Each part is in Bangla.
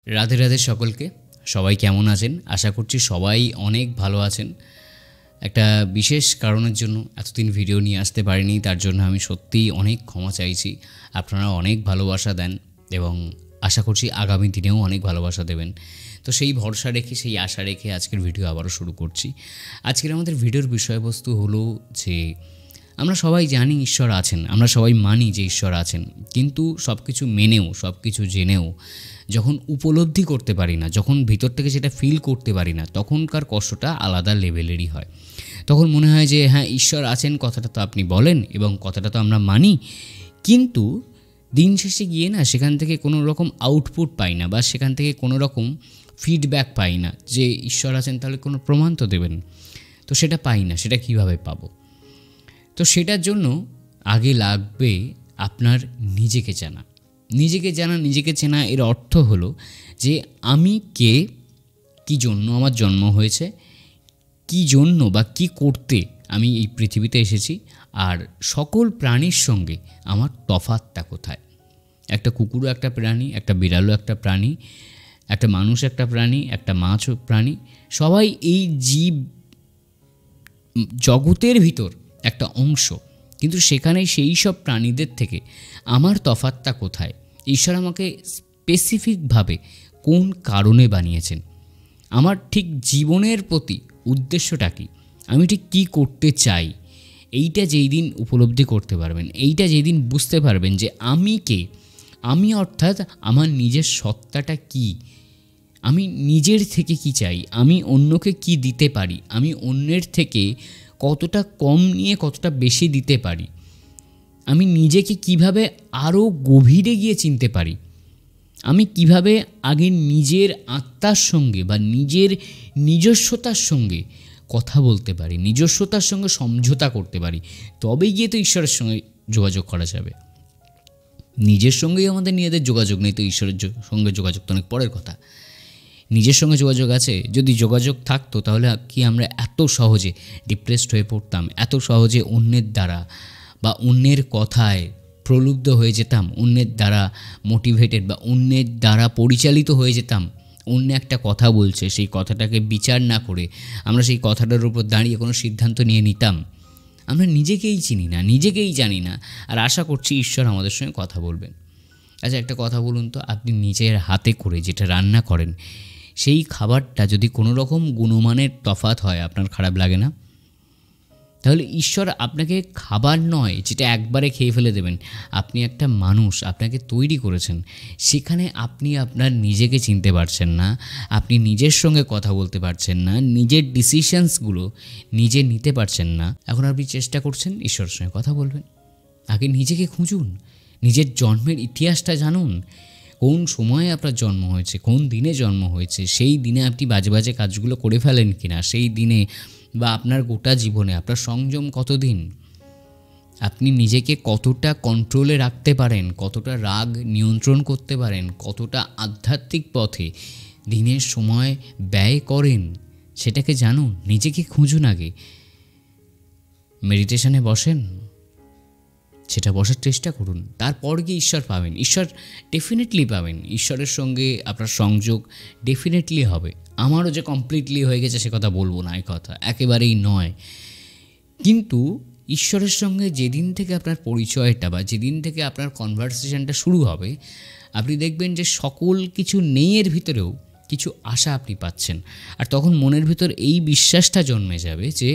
রাধে রাধে সকলকে। সবাই কেমন আছেন? আশা করছি সবাই অনেক ভালো আছেন। একটা বিশেষ কারণের জন্য এতদিন ভিডিও নিয়ে আসতে পারিনি, তার জন্য আমি সত্যিই অনেক ক্ষমা চাইছি। আপনারা অনেক ভালোবাসা দেন এবং আশা করছি আগামী দিনেও অনেক ভালোবাসা দেবেন। তো সেই ভরসা রেখে, সেই আশা রেখে আজকের ভিডিও আবারও শুরু করছি। আজকের আমাদের ভিডিওর বিষয়বস্তু হলো যে আমরা সবাই জানি ঈশ্বর আছেন, আমরা সবাই মানি যে ঈশ্বর আছেন, কিন্তু সব কিছু মেনেও, সব কিছু জেনেও যখন উপলব্ধি করতে পারি না, যখন ভিতর থেকে সেটা ফিল করতে পারি না, তখনকার কষ্টটা আলাদা লেভেলেরই হয়। তখন মনে হয় যে হ্যাঁ, ঈশ্বর আছেন কথাটা তো আপনি বলেন এবং কথাটা তো আমরা মানি, কিন্তু দিন শেষে গিয়ে না সেখান থেকে কোনো রকম আউটপুট পাই না, বা সেখান থেকে কোনো রকম ফিডব্যাক পাই না যে ঈশ্বর আছেন, তাহলে কোনো প্রমাণ তো দেবেন। তো সেটা পাই না, সেটা কিভাবে পাবো? তো সেটার জন্য আগে লাগবে আপনার নিজেকে জানা। নিজেকে চেনা এর অর্থ হলো যে আমি কে, কী জন্য আমার জন্ম হয়েছে, কী জন্য বা কী করতে আমি এই পৃথিবীতে এসেছি, আর সকল প্রাণীর সঙ্গে আমার তফাৎটা কোথায়। একটা কুকুরও একটা প্রাণী, একটা বিড়ালও একটা প্রাণী, একটা মানুষ একটা প্রাণী, একটা মাছও প্রাণী। সবাই এই জীব জগতের ভিতর একটা অংশ, কিন্তু সেখানে সেই সব প্রাণীদের থেকে আমার তফাৎটা কোথায়? ঈশ্বর আমাকে স্পেসিফিকভাবে কোন কারণে বানিয়েছেন? আমার ঠিক জীবনের প্রতি উদ্দেশ্যটা কী? আমি ঠিক কী করতে চাই? এইটা যেই দিন উপলব্ধি করতে পারবেন, এইটা যেই দিন বুঝতে পারবেন যে আমি কে, আমি অর্থাৎ আমার নিজের সত্তাটা কী, আমি নিজের থেকে কি চাই, আমি অন্যকে কি দিতে পারি, আমি অন্যের থেকে কতটা কম নিয়ে কতটা বেশি দিতে পারি, আমি নিজেকে কিভাবে আরও গভীরে গিয়ে চিনতে পারি, আমি কিভাবে আগে নিজের আত্মার সঙ্গে বা নিজের নিজস্বতার সঙ্গে কথা বলতে পারি, নিজস্বতার সঙ্গে সমঝোতা করতে পারি, তবে গিয়ে তো ঈশ্বরের সঙ্গে যোগাযোগ করা যাবে। নিজের সঙ্গেই আমাদের নিজেদের যোগাযোগ নেই, তো ঈশ্বরের সঙ্গে যোগাযোগ তো অনেক পরের কথা। নিজের সঙ্গে যোগাযোগ আছে, যদি যোগাযোগ থাকতো তাহলে কি আমরা এত সহজে ডিপ্রেসড হয়ে পড়তাম, এত সহজে অন্যের দ্বারা বা অন্যের কথায় প্রলুব্ধ হয়ে যেতাম, অন্যের দ্বারা মোটিভেটেড বা অন্যের দ্বারা পরিচালিত হয়ে যেতাম? অন্য একটা কথা বলছে, সেই কথাটাকে বিচার না করে আমরা সেই কথাটার উপর দাঁড়িয়ে কোনো সিদ্ধান্ত নিয়ে নিতাম? আমরা নিজেকেই চিনি না, নিজেকেই জানি না, আর আশা করছি ঈশ্বর আমাদের সঙ্গে কথা বলবেন। আচ্ছা, একটা কথা বলুন তো, আপনি নিজের হাতে করে যেটা রান্না করেন, সেই খাবারটা যদি কোনো রকম গুণমানের তফাৎ হয়, আপনার খারাপ লাগে না? তাহলে ঈশ্বর আপনাকে খাবার নয় যেটা একবারে খেয়ে ফেলে দেবেন, আপনি একটা মানুষ, আপনাকে তৈরি করেছেন, সেখানে আপনি আপনার নিজেকে চিনতে পারছেন না, আপনি নিজের সঙ্গে কথা বলতে পারছেন না, নিজের ডিসিশনসগুলো নিজে নিতে পারছেন না। এখন আপনি চেষ্টা করছেন ঈশ্বরের সঙ্গে কথা বলবেন। আগে নিজেকে খুঁজুন, নিজের জন্মের ইতিহাসটা জানুন, কোন সময়ে আপনার জন্ম হয়েছে, কোন দিনে জন্ম হয়েছে, সেই দিনে আপনি বাজে বাজে কাজগুলো করে ফেলেন কিনা, সেই দিনে বা আপনার গোটা জীবনে আপনার সংযম কতদিন, আপনি নিজেকে কতটা কন্ট্রোলে রাখতে পারেন, কতটা রাগ নিয়ন্ত্রণ করতে পারেন, কতটা আধ্যাত্মিক পথে দিনের সময় ব্যয় করেন, সেটাকে জানুন, নিজেকে খুঁজুন। আগে মেডিটেশনে বসেন, সেটা বসার চেষ্টা করুন, তারপর গিয়ে ঈশ্বর পাবেন। ঈশ্বর ডেফিনেটলি পাবেন, ঈশ্বরের সঙ্গে আপনার সংযোগ ডেফিনেটলি হবে। আমারও যে কমপ্লিটলি হয়ে গেছে সে কথা বলবো না, এই কথা একেবারেই নয়, কিন্তু ঈশ্বরের সঙ্গে যেদিন থেকে আপনার পরিচয়টা বা যেদিন থেকে আপনার কনভারসেশনটা শুরু হবে, আপনি দেখবেন যে সকল কিছু নেই এর ভিতরেও কিছু আশা আপনি পাচ্ছেন। আর তখন মনের ভিতর এই বিশ্বাসটা জন্মে যাবে যে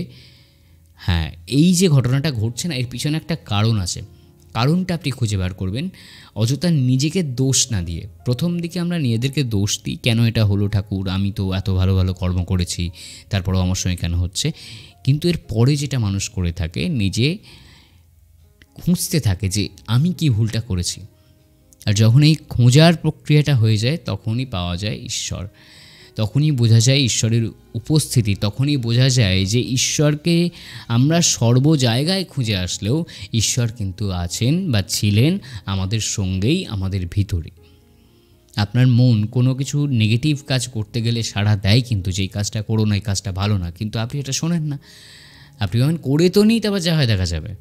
হ্যাঁ, এই যে ঘটনাটা ঘটছে না, এর পিছনে একটা কারণ আছে। কারণটা আপনি খুঁজে বার করবেন, অযথা নিজেকে দোষ না দিয়ে। প্রথম দিকে আমরা নিজেদেরকে দোষ দিই, কেন এটা হলো ঠাকুর, আমি তো এত ভালো ভালো কর্ম করেছি, তারপরেও আমার সঙ্গে কেন হচ্ছে। কিন্তু এর পরে যেটা মানুষ করে থাকে, নিজে খুঁজতে থাকে যে আমি কি ভুলটা করেছি। আর যখন এই খোঁজার প্রক্রিয়াটা হয়ে যায়, তখনই পাওয়া যায় ঈশ্বর, তখনই বোঝা যায় ঈশ্বরের উপস্থিতি, তখনই বোঝা যায় যে ঈশ্বরকে আমরা সর্ব জায়গায় খুঁজে আসলেও ঈশ্বর কিন্তু আছেন বা ছিলেন আমাদের সঙ্গেই, আমাদের ভিতরে। আপনার মন কোনো কিছু নেগেটিভ কাজ করতে গেলে সাড়া দেয়, কিন্তু যেই কাজটা করো না, এই কাজটা ভালো না, কিন্তু আপনি এটা শোনেন না। আপনি যখন করে তো নিই, তারপর যা হয় দেখা যাবে।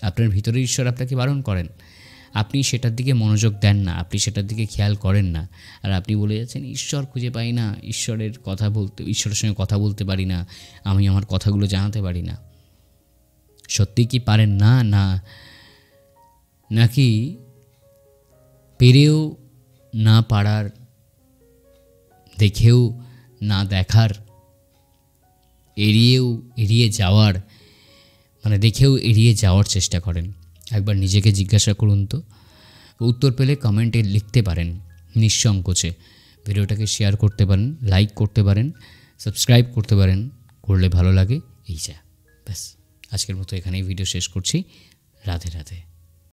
আপনার ভিতরে ঈশ্বর আপনাকে বারণ করেন, আপনি সেটার দিকে মনোযোগ দেন না, আপনি সেটার দিকে খেয়াল করেন না, আর আপনি বলে যাচ্ছেন ঈশ্বর খুঁজে পাই না, ঈশ্বরের সঙ্গে কথা বলতে পারি না, আমি আমার কথাগুলো জানাতে পারি না। সত্যি কি পারেন না? না নাকি পেরেও না পারার, দেখেও না দেখার, এড়িয়ে যাওয়ার, মানে দেখেও এড়িয়ে যাওয়ার চেষ্টা করেন? একবার নিজেকে জিজ্ঞাসা করুন তো। উত্তর পেলে কমেন্টে লিখতে পারেন নিঃসংকোচে। ভিডিওটাকে শেয়ার করতে পারেন, লাইক করতে পারেন, সাবস্ক্রাইব করতে পারেন, করলে ভালো লাগে। এই যা, ব্যাস, আজকের মতো এখানেই ভিডিও শেষ করছি। রাধে রাধে।